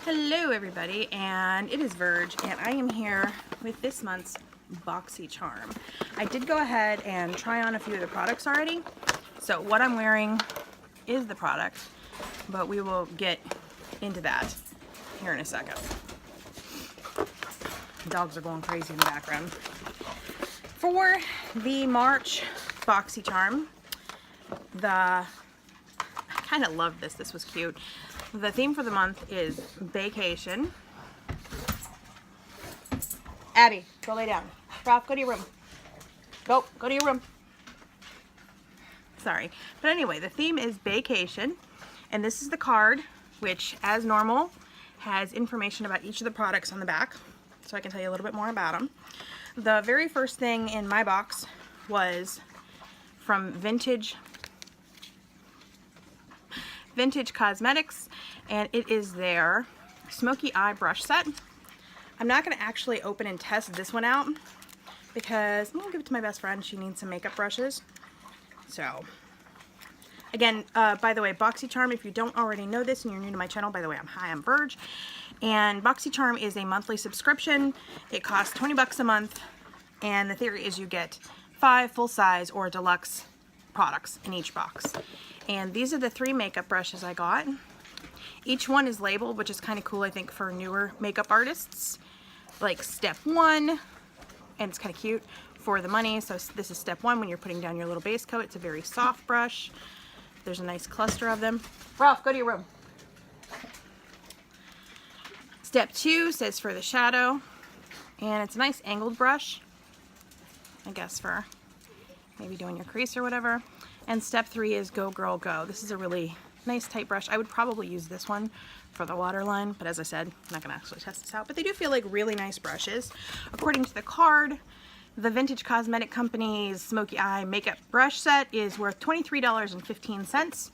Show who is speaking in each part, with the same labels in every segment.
Speaker 1: Hello everybody, and it is Verge, and I am here with this month's BoxyCharm. I did go ahead and try on a few of the products already, so what I'm wearing is the product, but we will get into that here in a second. Dogs are going crazy in the background. For the March BoxyCharm, I kind of love this. This was cute. The theme for the month is Bae-cation. Abby, go lay down. Ralph, go to your room. Go to your room. Sorry. But anyway, the theme is Bae-cation. And this is the card, which, as normal, has information about each of the products on the back. So I can tell you a little bit more about them. The very first thing in my box was from Vintage Cosmetics, and it is their Smokey Eye Brush Set. I'm not going to actually open and test this one out because I'm going to give it to my best friend. She needs some makeup brushes. So, again, by the way, BoxyCharm, if you don't already know this and you're new to my channel, by the way, I'm Verge. And BoxyCharm is a monthly subscription. It costs 20 bucks a month, and the theory is you get 5 full-size or deluxe products in each box. And these are the 3 makeup brushes I got. Each one is labeled, which is kind of cool, I think, for newer makeup artists. Like step 1, and it's kind of cute for the money. So this is step 1 when you're putting down your little base coat. It's a very soft brush. There's a nice cluster of them. Ralph, go to your room. Step 2 says for the shadow, and it's a nice angled brush, I guess for maybe doing your crease or whatever. And step 3 is Go Girl Go. This is a really nice tight brush. I would probably use this one for the waterline, but as I said, I'm not going to actually test this out. But they do feel like really nice brushes. According to the card, the Vintage Cosmetic Company's Smokey Eye Makeup Brush Set is worth $23.15.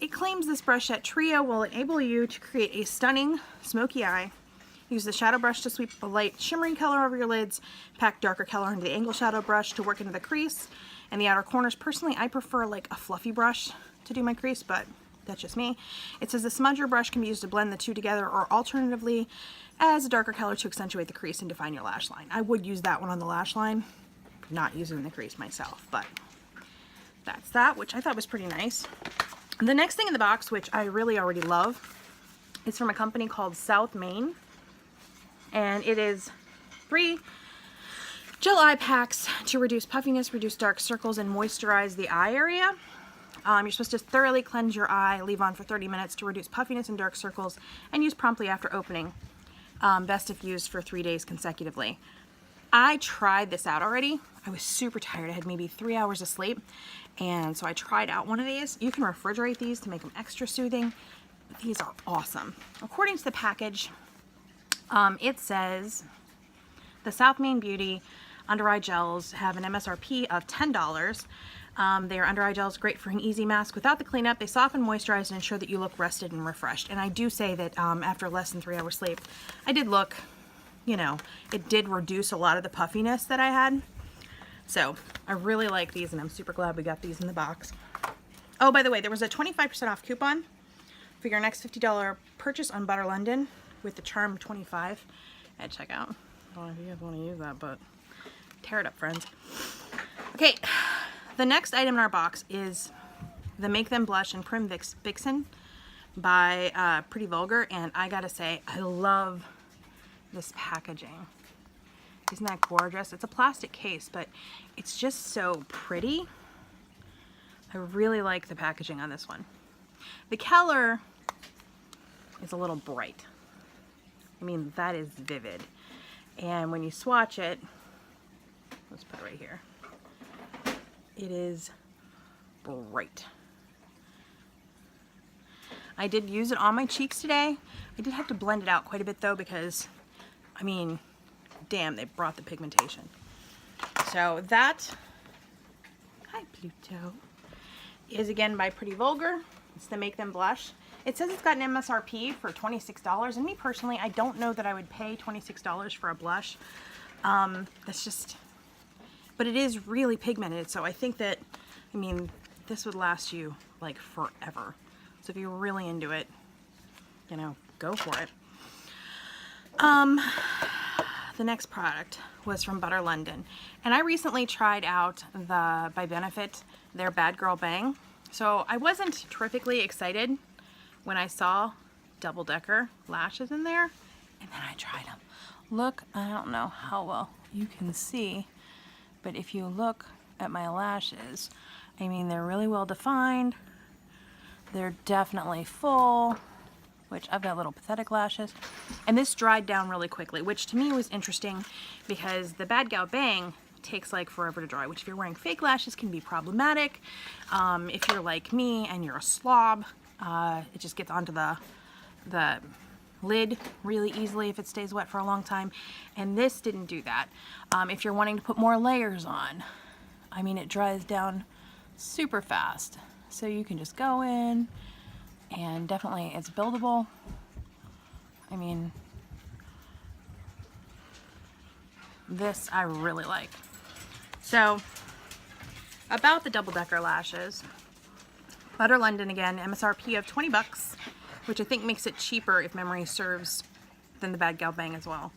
Speaker 1: It claims this brush set trio will enable you to create a stunning smoky eye. Use the shadow brush to sweep the light shimmering color over your lids, pack darker color into the angle shadow brush to work into the crease and the outer corners. Personally, I prefer like a fluffy brush to do my crease, but that's just me. It says the smudger brush can be used to blend the two together, or alternatively as a darker color to accentuate the crease and define your lash line. I would use that one on the lash line, not using the crease myself, but that's that, which I thought was pretty nice. The next thing in the box, which I really already love, is from a company called South Main, and it is 3 gel eye packs to reduce puffiness, reduce dark circles, and moisturize the eye area. You're supposed to thoroughly cleanse your eye, leave on for 30 minutes to reduce puffiness and dark circles, and use promptly after opening. Best if used for 3 days consecutively. I tried this out already. I was super tired. I had maybe 3 hours of sleep, and so I tried out one of these. You can refrigerate these to make them extra soothing. These are awesome. According to the package, it says the South Main Beauty under eye gels have an MSRP of $10. They are under eye gels, great for an easy mask without the cleanup. They soften, moisturize, and ensure that you look rested and refreshed. And I do say that after less than 3 hours sleep, I did look, you know, it did reduce a lot of the puffiness that I had. So I really like these, and I'm super glad we got these in the box. Oh, by the way, there was a 25% off coupon for your next $50 purchase on Butter London with the Charm 25 at checkout. I don't know if you guys want to use that, but tear it up, friends. Okay, the next item in our box is the Make Them Blush and Prim Vixen by Pretty Vulgar, and I gotta say, I love this packaging. Isn't that gorgeous? It's a plastic case, but it's just so pretty. I really like the packaging on this one. The color is a little bright. I mean, that is vivid. And when you swatch it, let's put it right here. It is bright. I did use it on my cheeks today. I did have to blend it out quite a bit though, because, I mean, damn, they brought the pigmentation. So that, hi Pluto, is again by Pretty Vulgar. It's the Make Them Blush. It says it's got an MSRP for $26, and me personally, I don't know that I would pay $26 for a blush. That's just, but it is really pigmented, so I think that, I mean, this would last you like forever. So if you're really into it, you know, go for it. The next product was from Butter London, and I recently tried out the by Benefit, their Bad Girl Bang. So I wasn't terrifically excited when I saw double-decker lashes in there, and then I tried them. Look, I don't know how well you can see, but if you look at my lashes, I mean, they're really well defined. They're definitely full, which I've got little pathetic lashes. And this dried down really quickly, which to me was interesting because the Bad Gal Bang takes like forever to dry, which if you're wearing fake lashes can be problematic. If you're like me and you're a slob, it just gets onto the lid really easily if it stays wet for a long time. And this didn't do that. If you're wanting to put more layers on, I mean, it dries down super fast. So you can just go in, and definitely it's buildable. I mean, this I really like. So about the double-decker lashes, Butter London again, MSRP of 20 bucks, which I think makes it cheaper if memory serves than the Bad Gal Bang as well.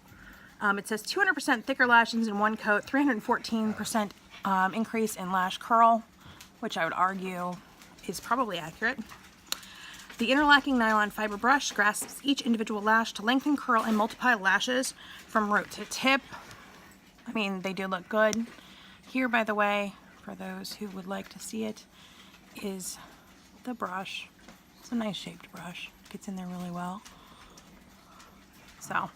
Speaker 1: It says 200% thicker lashes in one coat, 314% increase in lash curl, which I would argue is probably accurate. The interlocking nylon fiber brush grasps each individual lash to lengthen, curl, and multiply lashes from root to tip. I mean, they do look good. Here, by the way, for those who would like to see it, is the brush. It's a nice shaped brush. Gets in there really well. So,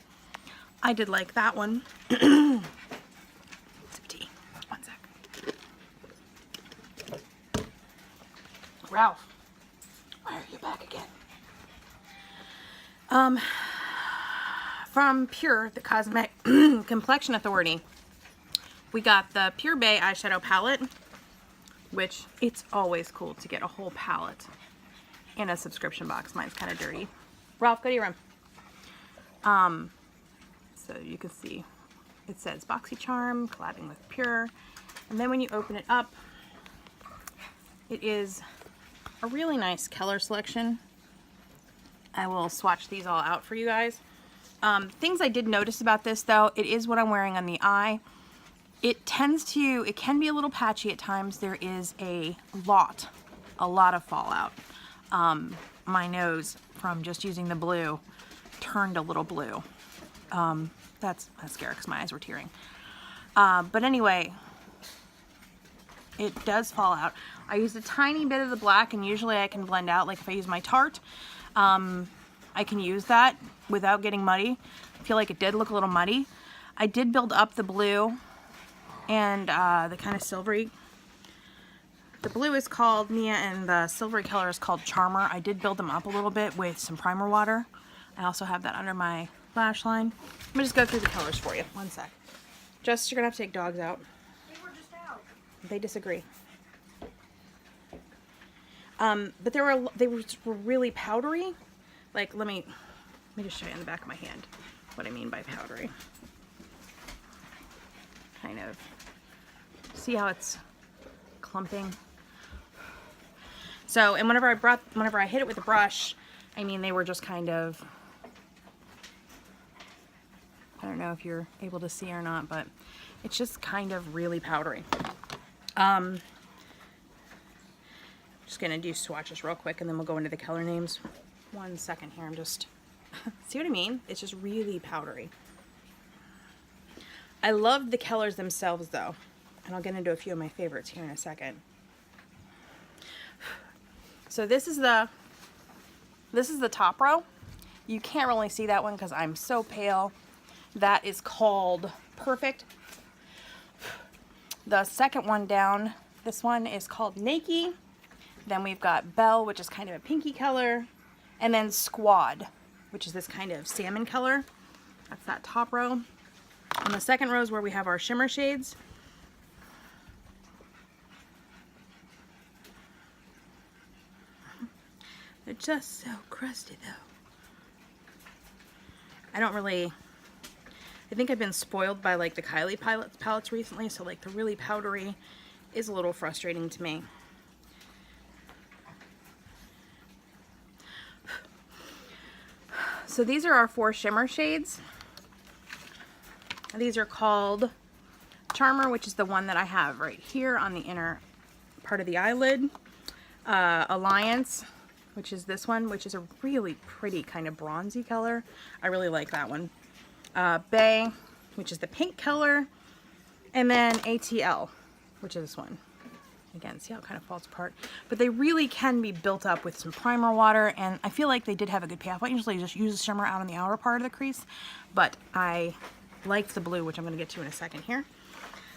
Speaker 1: I did like that one. Sip of tea. One sec. Ralph, why are you back again? From Pure, the Cosmetic Complexion Authority, we got the Pure Bae eyeshadow palette, which it's always cool to get a whole palette in a subscription box. Mine's kind of dirty. Ralph, go to your room. So you can see it says BoxyCharm, collabing with Pure. And then when you open it up, it is a really nice color selection. I will swatch these all out for you guys. Things I did notice about this though, it is what I'm wearing on the eye. It can be a little patchy at times. There is a lot of fallout. My nose from just using the blue turned a little blue. That's mascara because my eyes were tearing. But anyway, it does fall out. I used a tiny bit of the black, and usually I can blend out, like if I use my Tarte, I can use that without getting muddy. I feel like it did look a little muddy. I did build up the blue and the kind of silvery. The blue is called Nia and the silvery color is called Charmer. I did build them up a little bit with some primer water. I also have that under my lash line. Let me just go through the colors for you. One sec. Just, you're gonna have to take dogs out.
Speaker 2: They were just out.
Speaker 1: They disagree. But they were really powdery. Like, let me just show you on the back of my hand what I mean by powdery. Kind of. See how it's clumping? So, and whenever I hit it with the brush, I mean, they were just kind of, I don't know if you're able to see or not, but it's just kind of really powdery. Just gonna do swatches real quick and then we'll go into the color names. 1 second here, I'm just, see what I mean? It's just really powdery. I love the colors themselves though, and I'll get into a few of my favorites here in a second. So this is the top row. You can't really see that one because I'm so pale. That is called Perfect. The second one down, this one is called Naked. Then we've got Belle, which is kind of a pinky color. And then Squad, which is this kind of salmon color. That's that top row. On the second row is where we have our shimmer shades. They're just so crusty though. I think I've been spoiled by like the Kylie palettes recently, so like the really powdery is a little frustrating to me. So these are our 4 shimmer shades. These are called Charmer, which is the one that I have right here on the inner part of the eyelid. Alliance, which is this one, which is a really pretty kind of bronzy color. I really like that one. Bae, which is the pink color. And then ATL, which is this one. Again, see how it kind of falls apart? But they really can be built up with some primer water, and I feel like they did have a good payoff. I usually just use a shimmer out on the outer part of the crease, but I liked the blue, which I'm going to get to in a second here.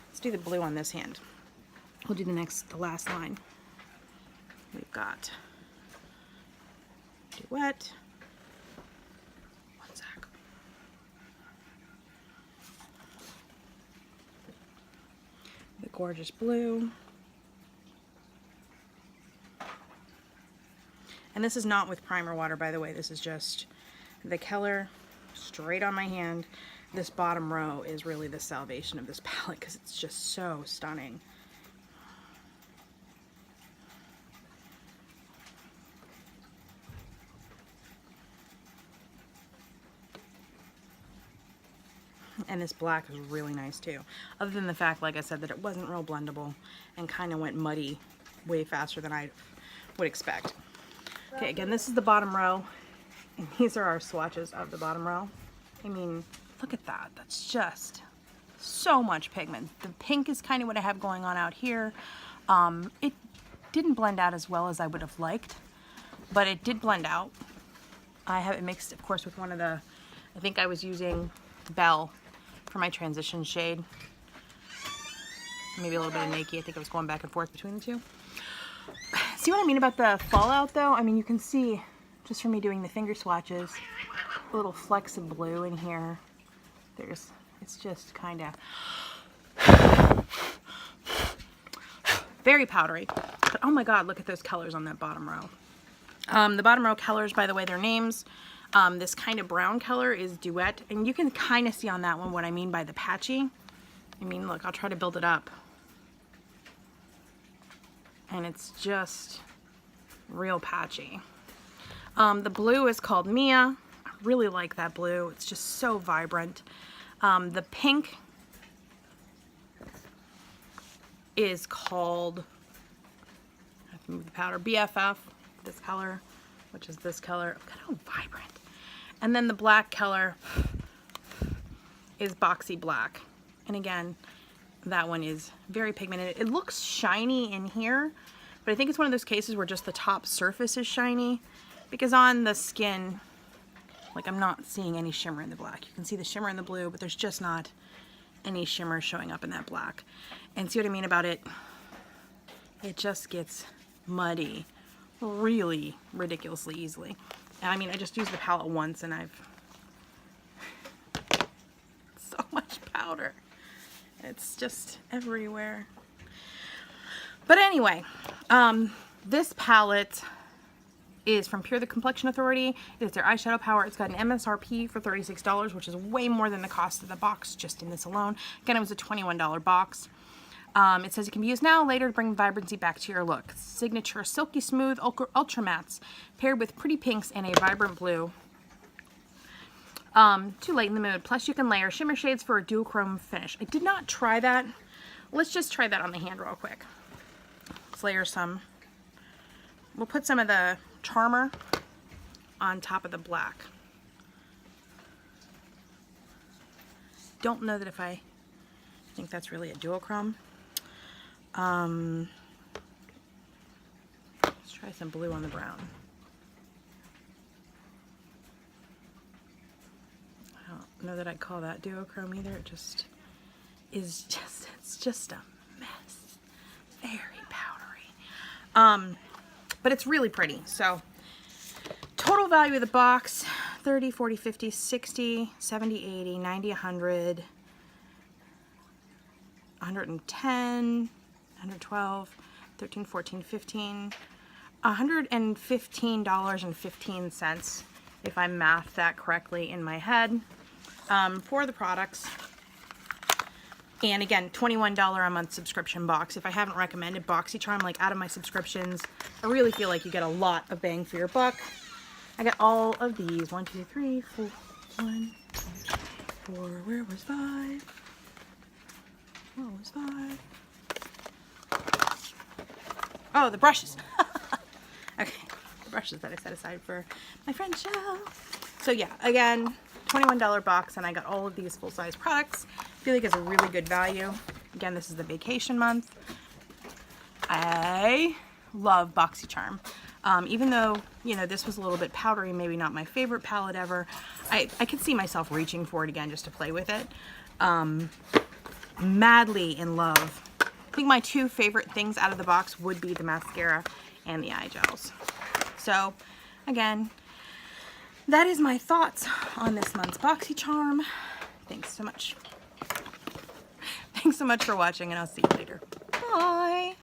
Speaker 1: Let's do the blue on this hand. We'll do the last line. We've got Duet. One sec. The gorgeous blue. And this is not with primer water, by the way. This is just the color straight on my hand. This bottom row is really the salvation of this palette because it's just so stunning. And this black is really nice too. Other than the fact, like I said, that it wasn't real blendable and kind of went muddy way faster than I would expect. Okay, again, this is the bottom row, and these are our swatches of the bottom row. I mean, look at that. That's just so much pigment. The pink is kind of what I have going on out here. It didn't blend out as well as I would have liked, but it did blend out. I have it mixed, of course, with one of the, I think I was using Belle for my transition shade. Maybe a little bit of Naked. I think I was going back and forth between the two. See what I mean about the fallout though? I mean, you can see just from me doing the finger swatches, a little flecks of blue in here. It's just kind of very powdery. But oh my God, look at those colors on that bottom row. The bottom row colors, by the way, their names. This kind of brown color is Duet, and you can kind of see on that one what I mean by the patchy. I mean, look, I'll try to build it up. And it's just real patchy. The blue is called Mia. I really like that blue. It's just so vibrant. The pink is called, I have to move the powder, BFF, this color, which is this color. Look at how vibrant. And then the black color is Boxy Black. And again, that one is very pigmented. It looks shiny in here, but I think it's one of those cases where just the top surface is shiny, because on the skin, like, I'm not seeing any shimmer in the black. You can see the shimmer in the blue, but there's just not any shimmer showing up in that black. And see what I mean about it? It just gets muddy really ridiculously easily. And I mean, I just used the palette once and I've so much powder. It's just everywhere. But anyway, this palette is from Pure the Complexion Authority. It's their eyeshadow power. It's got an MSRP for $36, which is way more than the cost of the box just in this alone. Again, it was a $21 box. It says it can be used now, later to bring vibrancy back to your look. Signature silky smooth ultra mattes paired with pretty pinks and a vibrant blue. To lighten the mood. Plus you can layer shimmer shades for a duochrome finish. I did not try that. Let's just try that on the hand real quick. Let's layer some. We'll put some of the Charmer on top of the black. Don't know that if I think that's really a duochrome. Let's try some blue on the brown. I don't know that I'd call that duochrome either. It just is it's just a mess. Very powdery. But it's really pretty. So total value of the box, 30, 40, 50, 60, 70, 80, 90, 100, 110, 112, 13, 14, 15, $115.15 if I mathed that correctly in my head for the products. And again, $21 a month subscription box. If I haven't recommended BoxyCharm, like out of my subscriptions, I really feel like you get a lot of bang for your buck. I got all of these. 1, 2, 3, 4, 1, 2, 4, where was 5? What was 5? Oh, the brushes. Okay, the brushes that I set aside for my friend Shell. So yeah, again, $21 box, and I got all of these full-size products. I feel like it's a really good value. Again, this is the Bae-cation month. I love BoxyCharm. Even though, you know, this was a little bit powdery, maybe not my favorite palette ever, I could see myself reaching for it again just to play with it. Madly in love. I think my 2 favorite things out of the box would be the mascara and the eye gels. So, again, that is my thoughts on this month's BoxyCharm. Thanks so much. Thanks so much for watching, and I'll see you later. Bye!